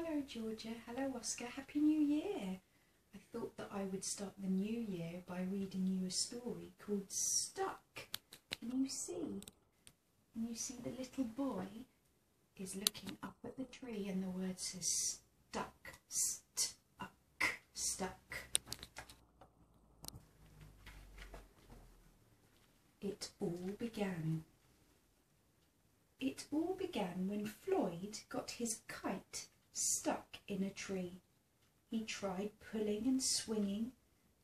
Hello Georgia, hello Oscar, Happy New Year! I thought that I would start the new year by reading you a story called Stuck. Can you see? Can you see the little boy is looking up at the tree and the word says stuck, stuck, stuck. It all began. It all began when Floyd got his kite stuck in a tree. He tried pulling and swinging,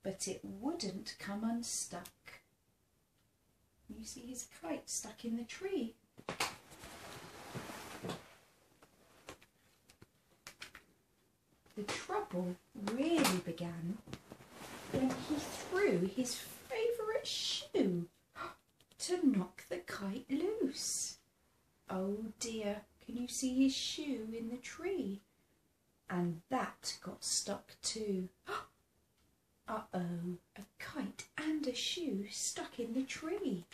but it wouldn't come unstuck. You see his kite stuck in the tree. The trouble really began when he threw his favourite shoe to knock the kite loose. Oh dear, can you see his shoe in the tree? And that got stuck too. Uh-oh, a kite and a shoe stuck in the tree.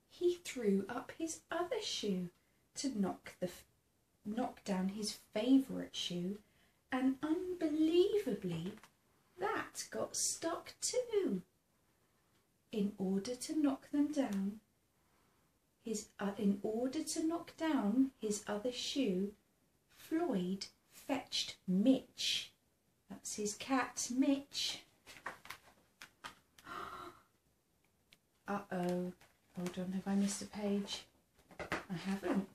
He threw up his other shoe to knock down his favourite shoe, and unbelievably, that got stuck too. In order to knock down his other shoe, Floyd fetched Mitch. That's his cat, Mitch. Uh-oh. Hold on, have I missed a page? I haven't.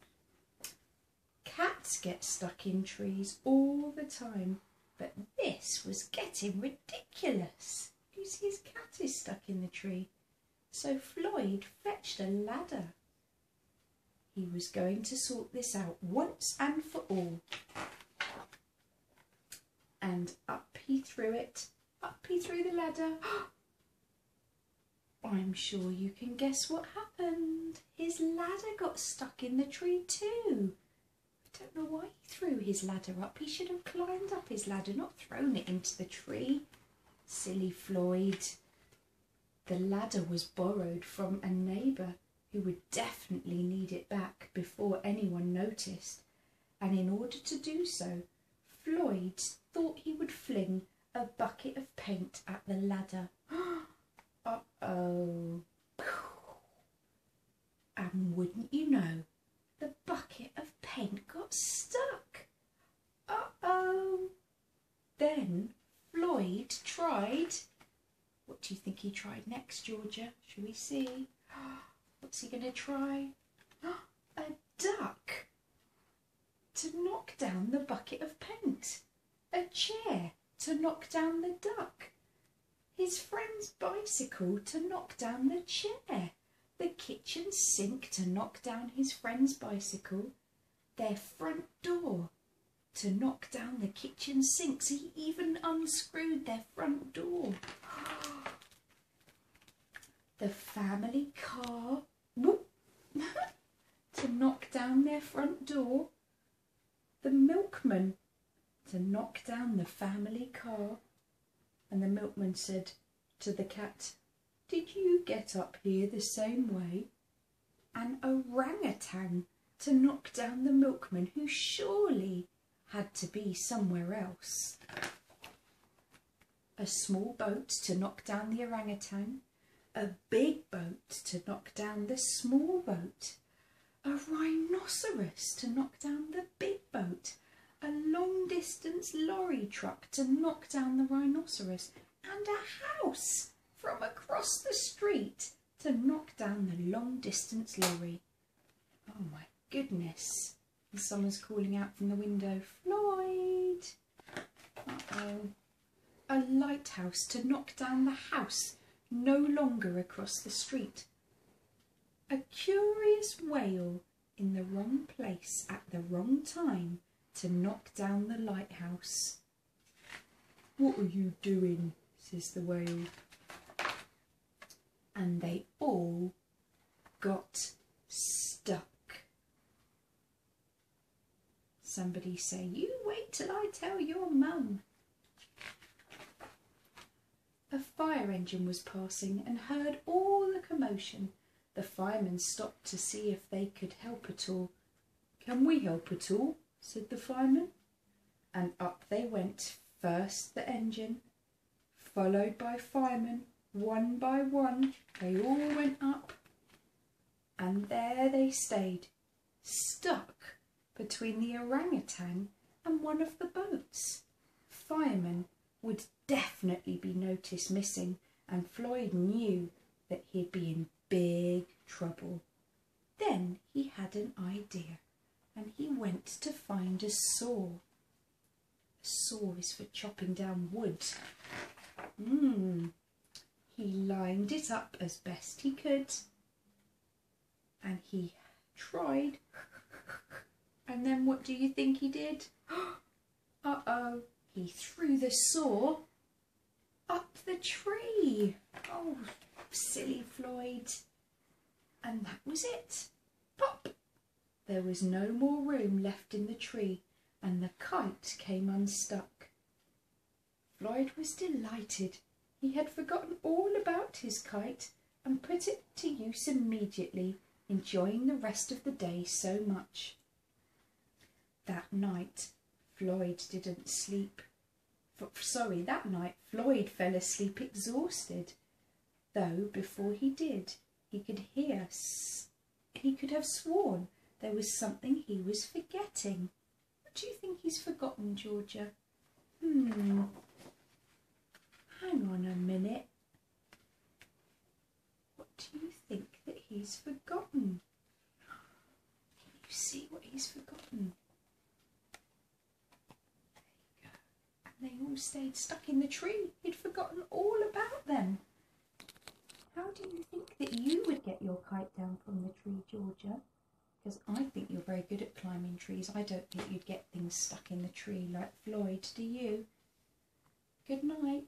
Cats get stuck in trees all the time, but this was getting ridiculous. You see his cat is stuck in the tree. So Floyd fetched a ladder. He was going to sort this out once and for all. And up he threw it. Up he threw the ladder. I'm sure you can guess what happened. His ladder got stuck in the tree too. I don't know why he threw his ladder up. He should have climbed up his ladder, not thrown it into the tree. Silly Floyd. The ladder was borrowed from a neighbour who would definitely need it back before anyone noticed, and in order to do so, Floyd thought he would fling a bucket of paint at the ladder. Uh-oh. And wouldn't you know, the bucket of paint got stuck. Uh-oh. Then Floyd tried. What do you think he tried next, Georgia? Shall we see? What's he going to try? A duck. To knock down the bucket of paint. A chair to knock down the duck. His friend's bicycle to knock down the chair. The kitchen sink to knock down his friend's bicycle. Their front door to knock down the kitchen sink. So he even unscrewed their front door. The family car to knock down their front door. The milkman to knock down the family car. And the milkman said to the cat, "Did you get up here the same way?" An orangutan to knock down the milkman, who surely had to be somewhere else. A small boat to knock down the orangutan. A big boat to knock down the small boat. A rhinoceros to knock down the big boat. A long-distance lorry truck to knock down the rhinoceros. And a house from across the street to knock down the long-distance lorry. Oh my goodness. And someone's calling out from the window, "Floyd!" Uh-oh. A lighthouse to knock down the house no longer across the street. A curious whale in the wrong place at the wrong time to knock down the lighthouse. "What are you doing?" says the whale. And they all got stuck. Somebody say, "You wait till I tell your mum." A fire engine was passing and heard all the commotion. The firemen stopped to see if they could help at all. "Can we help at all?" said the fireman. And up they went, first the engine, followed by firemen, one by one. They all went up, and there they stayed, stuck between the orangutan and one of the boats. Fireman would definitely be noticed missing, and Floyd knew that he'd be in big trouble. Then he had an idea, and he went to find a saw. A saw is for chopping down wood. He lined it up as best he could, and he tried. And then what do you think he did? Uh-oh, he threw the saw up the tree. Oh, silly Floyd. And that was it. Pop! There was no more room left in the tree, and the kite came unstuck. Floyd was delighted. He had forgotten all about his kite and put it to use immediately, enjoying the rest of the day so much. That night, Floyd didn't sleep. That night Floyd fell asleep exhausted, though before he did, he could have sworn there was something he was forgetting. What do you think he's forgotten, Georgia? Hang on a minute. What do you think that he's forgotten? Can you see what he's forgotten? There you go. And they all stayed stuck in the tree. He'd forgotten all about them. How do you think that you would get your kite down from the tree, Georgia? Because I think you're very good at climbing trees. I don't think you'd get things stuck in the tree like Floyd, do you? Good night.